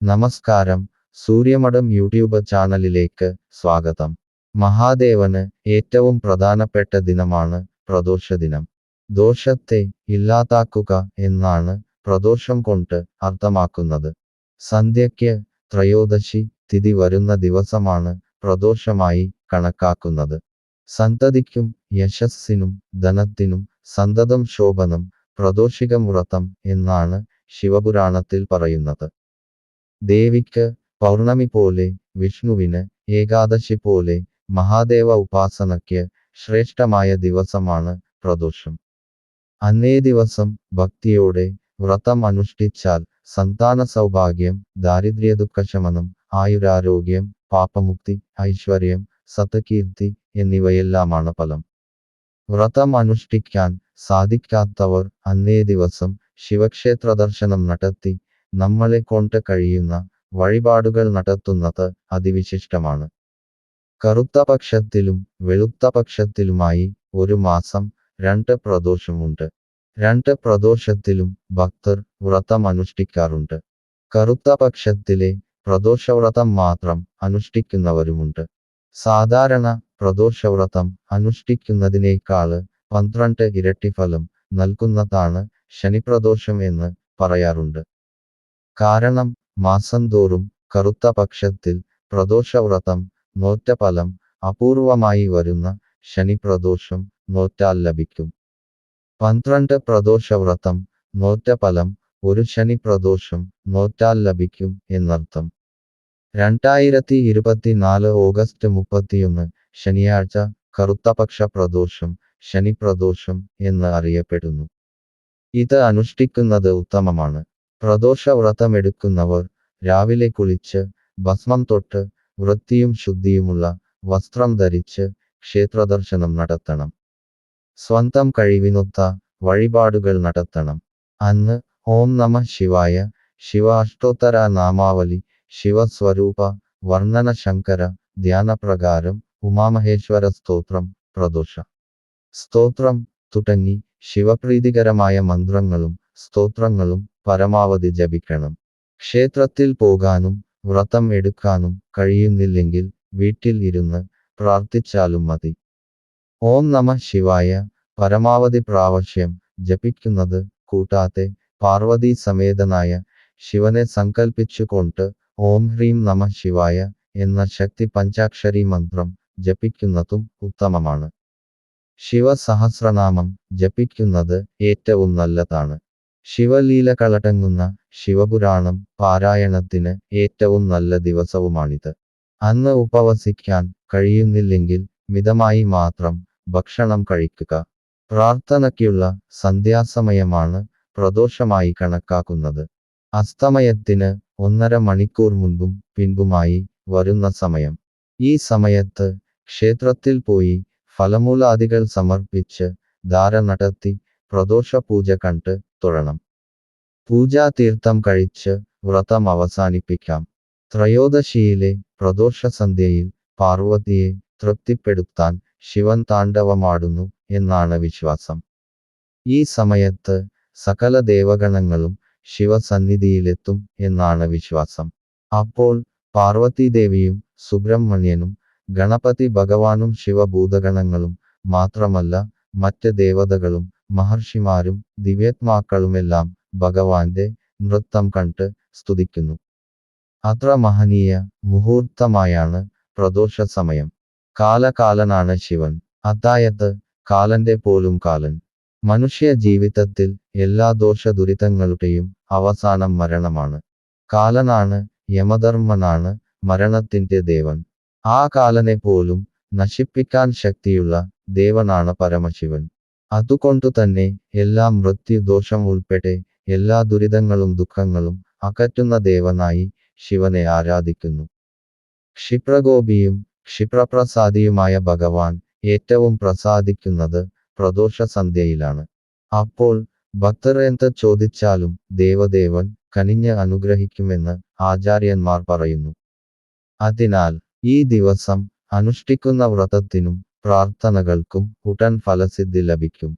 നമസ്കാരം. സൂര്യമഠം യൂട്യൂബ് ചാനലിലേക്ക് സ്വാഗതം. മഹാദേവന് ഏറ്റവും പ്രധാനപ്പെട്ട ദിനമാണ് പ്രദോഷദിനം. ദോഷത്തെ ഇല്ലാതാക്കുക എന്നാണ് പ്രദോഷം കൊണ്ട് അർത്ഥമാക്കുന്നത്. സന്ധ്യയ്ക്ക് ത്രയോദശി തിഥി വരുന്ന ദിവസമാണ് പ്രദോഷമായി കണക്കാക്കുന്നത്. സന്തതിക്കും യശസ്സിനും ധനത്തിനും സന്തതം ശോഭനം പ്രദോഷികം വ്രതം എന്നാണ് ശിവപുരാണത്തിൽ പറയുന്നത്. ദേവിക്ക് പൗർണമി പോലെ, വിഷ്ണുവിന് ഏകാദശി പോലെ, മഹാദേവ ഉപാസനയ്ക്ക് ശ്രേഷ്ഠമായ ദിവസമാണ് പ്രദോഷം. അന്നേ ദിവസം ഭക്തിയോടെ വ്രതം അനുഷ്ഠിച്ചാൽ സന്താന സൗഭാഗ്യം, ദാരിദ്ര്യദുഃഖശമനം, ആയുരാരോഗ്യം, പാപമുക്തി, ഐശ്വര്യം, സത്കീർത്തി എന്നിവയെല്ലാമാണ് ഫലം. വ്രതം അനുഷ്ഠിക്കാൻ സാധിക്കാത്തവർ അന്നേ ദിവസം ശിവക്ഷേത്ര ദർശനം നടത്തി നമ്മളെ കൊണ്ട് കഴിയുന്ന വഴിപാടുകൾ നടത്തുന്നത് അതിവിശിഷ്ടമാണ്. കറുത്ത പക്ഷത്തിലും വെളുത്ത പക്ഷത്തിലുമായി ഒരു മാസം 2 പ്രദോഷമുണ്ട്. 2 പ്രദോഷത്തിലും ഭക്തർ വ്രതം അനുഷ്ഠിക്കാറുണ്ട്. കറുത്ത പക്ഷത്തിലെ പ്രദോഷവ്രതം മാത്രം അനുഷ്ഠിക്കുന്നവരുമുണ്ട്. സാധാരണ പ്രദോഷവ്രതം അനുഷ്ഠിക്കുന്നതിനേക്കാള് 12 ഇരട്ടി ഫലം നൽകുന്നതാണ് ശനിപ്രദോഷം എന്ന് പറയാറുണ്ട്. കാരണം മാസം തോറും കറുത്ത പക്ഷത്തിൽ പ്രദോഷവ്രതം നോറ്റ ഫലം അപൂർവമായി വരുന്ന ശനിപ്രദോഷം നോറ്റാൽ ലഭിക്കും. 12 പ്രദോഷവ്രതം നോറ്റ ഫലം ഒരു ശനിപ്രദോഷം നോറ്റാൽ ലഭിക്കും എന്നർത്ഥം. 2024 ഓഗസ്റ്റ് 31 ശനിയാഴ്ച കറുത്തപക്ഷ പ്രദോഷം ശനിപ്രദോഷം എന്ന് അറിയപ്പെടുന്നു. ഇത് അനുഷ്ഠിക്കുന്നത് ഉത്തമമാണ്. പ്രദോഷവ്രതമെടുക്കുന്നവർ രാവിലെ കുളിച്ച് ഭസ്മം തൊട്ട് വൃത്തിയും ശുദ്ധിയുമുള്ള വസ്ത്രം ധരിച്ച് ക്ഷേത്രദർശനം നടത്തണം. സ്വന്തം കഴിവിനൊത്ത വഴിപാടുകൾ നടത്തണം. അന്ന് ഓം നമഃ ശിവായ, ശിവ അഷ്ടോത്തര നാമാവലി, ശിവസ്വരൂപ വർണ്ണന ശങ്കര ധ്യാനപ്രകാരം ഉമാമഹേശ്വര സ്തോത്രം, പ്രദോഷ സ്തോത്രം തുടങ്ങി ശിവപ്രീതികരമായ മന്ത്രങ്ങളും സ്തോത്രങ്ങളും പരമാവധി ജപിക്കണം. ക്ഷേത്രത്തിൽ പോകാനും വ്രതം എടുക്കാനും കഴിയുന്നില്ലെങ്കിൽ വീട്ടിൽ ഇരുന്ന് പ്രാർത്ഥിച്ചാലും മതി. ഓം നമഃ ശിവായ പരമാവധി പ്രാവശ്യം ജപിക്കുന്നത് കൂടാതെ പാർവതീ സമേതനായ ശിവനെ സങ്കൽപ്പിച്ചുകൊണ്ട് ഓം ഹ്രീം നമഃ ശിവായ എന്ന ശക്തി പഞ്ചാക്ഷരി മന്ത്രം ജപിക്കുന്നതും ഉത്തമമാണ്. ശിവസഹസ്രനാമം ജപിക്കുന്നത് ഏറ്റവും നല്ലതാണ്. ശിവലീലകളടങ്ങുന്ന ശിവപുരാണം പാരായണത്തിന് ഏറ്റവും നല്ല ദിവസവുമാണിത്. അന്ന് ഉപവസിക്കാൻ കഴിയുന്നില്ലെങ്കിൽ മിതമായി മാത്രം ഭക്ഷണം കഴിക്കുക. പ്രാർത്ഥനയ്ക്കുള്ള സന്ധ്യാസമയമാണ് പ്രദോഷമായി കണക്കാക്കുന്നത്. അസ്തമയത്തിന് 1.5 മണിക്കൂർ മുൻപും പിൻപുമായി വരുന്ന സമയം. ഈ സമയത്ത് ക്ഷേത്രത്തിൽ പോയി ഫലമൂലാദികൾ സമർപ്പിച്ച് ധാര നടത്തി പ്രദോഷ പൂജ കണ്ട് തൊഴണം. പൂജാതീർത്ഥം കഴിച്ച് വ്രതം അവസാനിപ്പിക്കാം. ത്രയോദശിയിലെ പ്രദോഷ സന്ധ്യയിൽ പാർവതിയെ തൃപ്തിപ്പെടുത്താൻ ശിവൻ താണ്ഡവമാടുന്നു എന്നാണ് വിശ്വാസം. ഈ സമയത്ത് സകല ദേവഗണങ്ങളും ശിവസന്നിധിയിലെത്തും എന്നാണ് വിശ്വാസം. അപ്പോൾ പാർവതീദേവിയും സുബ്രഹ്മണ്യനും ഗണപതി ഭഗവാനും ശിവഭൂതഗണങ്ങളും മാത്രമല്ല മറ്റ് ദേവതകളും മഹർഷിമാരും ദിവ്യാത്മാക്കളുമെല്ലാം ഭഗവാന്റെ നൃത്തം കണ്ട് സ്തുതിക്കുന്നു. അത്ര മഹനീയ മുഹൂർത്തമായാണ് പ്രദോഷ സമയം. കാലകാലനാണ് ശിവൻ, അതായത് കാലന്റെ പോലും കാലൻ. മനുഷ്യ ജീവിതത്തിൽ എല്ലാ ദോഷ ദുരിതങ്ങളുടെയും അവസാനം മരണമാണ്. കാലനാണ്, യമധർമ്മനാണ് മരണത്തിന്റെ ദേവൻ. ആ കാലനെ പോലും നശിപ്പിക്കാൻ ശക്തിയുള്ള ദേവനാണ് പരമശിവൻ. അതുകൊണ്ടുതന്നെ എല്ലാ മൃത്യു ദോഷം ഉൾപ്പെടെ എല്ലാ ദുരിതങ്ങളും ദുഃഖങ്ങളും അകറ്റുന്ന ദേവനായി ശിവനെ ആരാധിക്കുന്നു. ക്ഷിപ്രകോപിയും ക്ഷിപ്രപ്രസാദിയുമായ ഭഗവാൻ ഏറ്റവും പ്രസാദിക്കുന്നത് പ്രദോഷ സന്ധ്യയിലാണ്. അപ്പോൾ ഭക്തർ എന്ത് ചോദിച്ചാലും ദേവദേവൻ കനിഞ്ഞ് അനുഗ്രഹിക്കുമെന്ന് ആചാര്യന്മാർ പറയുന്നു. അതിനാൽ ഈ ദിവസം അനുഷ്ഠിക്കുന്ന വ്രതത്തിനും പ്രാർത്ഥനകൾക്കും ഉടൻ ഫലസിദ്ധി ലഭിക്കും.